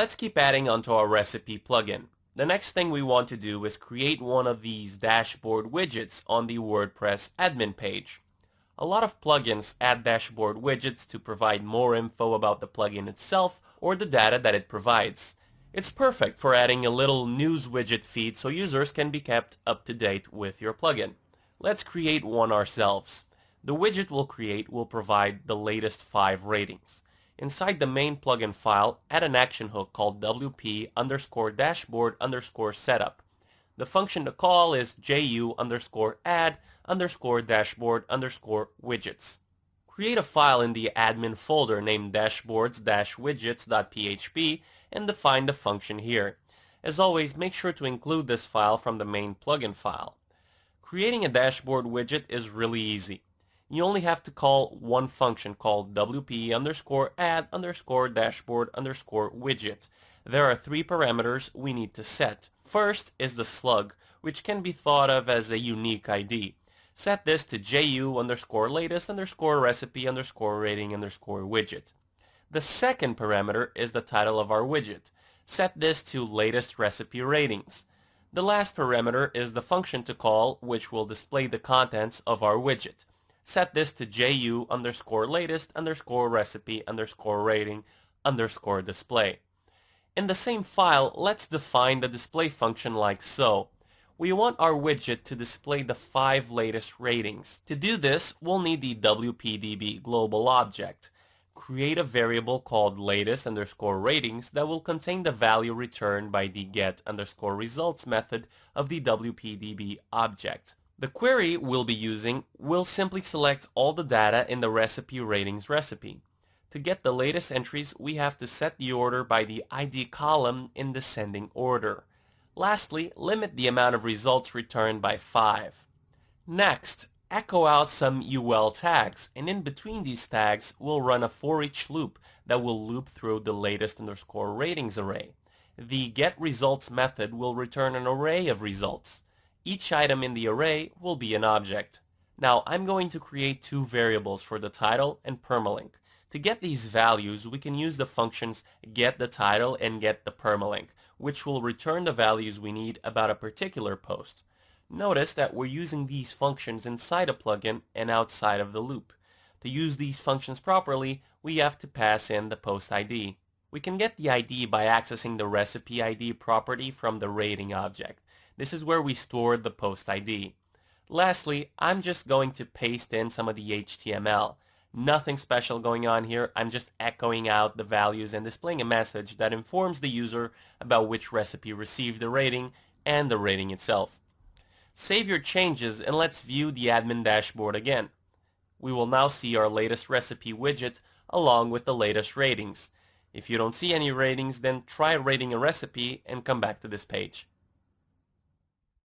Let's keep adding onto our recipe plugin. The next thing we want to do is create one of these dashboard widgets on the WordPress admin page. A lot of plugins add dashboard widgets to provide more info about the plugin itself or the data that it provides. It's perfect for adding a little news widget feed so users can be kept up to date with your plugin. Let's create one ourselves. The widget we'll create will provide the latest 5 ratings. Inside the main plugin file, add an action hook called wp_dashboard_setup. The function to call is ju_add_dashboard_widgets. Create a file in the admin folder named dashboards-widgets.php and define the function here. As always, make sure to include this file from the main plugin file. Creating a dashboard widget is really easy. You only have to call one function called wp_add_dashboard_widget. There are 3 parameters we need to set. First is the slug, which can be thought of as a unique ID. Set this to ju_latest_recipe_rating_widget. The second parameter is the title of our widget. Set this to latest recipe ratings. The last parameter is the function to call, which will display the contents of our widget. Set this to ju_latest_recipe_rating_display. In the same file, let's define the display function like so. We want our widget to display the 5 latest ratings. To do this, we'll need the WPDB global object. Create a variable called latest_ratings that will contain the value returned by the get_results method of the WPDB object. The query we'll be using will simply select all the data in the recipe ratings recipe. To get the latest entries, we have to set the order by the ID column in descending order. Lastly, limit the amount of results returned by 5. Next, echo out some UL tags, and in between these tags, we'll run a for each loop that will loop through the latest_ratings array. The getResults method will return an array of results. Each item in the array will be an object. Now, I'm going to create 2 variables for the title and permalink. To get these values, we can use the functions getTheTitle and getThePermalink, which will return the values we need about a particular post. Notice that we're using these functions inside a plugin and outside of the loop. To use these functions properly, we have to pass in the post ID. We can get the ID by accessing the recipe ID property from the rating object. This is where we store the post ID. Lastly, I'm just going to paste in some of the HTML. Nothing special going on here. I'm just echoing out the values and displaying a message that informs the user about which recipe received the rating and the rating itself. Save your changes and let's view the admin dashboard again. We will now see our latest recipe widget along with the latest ratings. If you don't see any ratings, then try rating a recipe and come back to this page.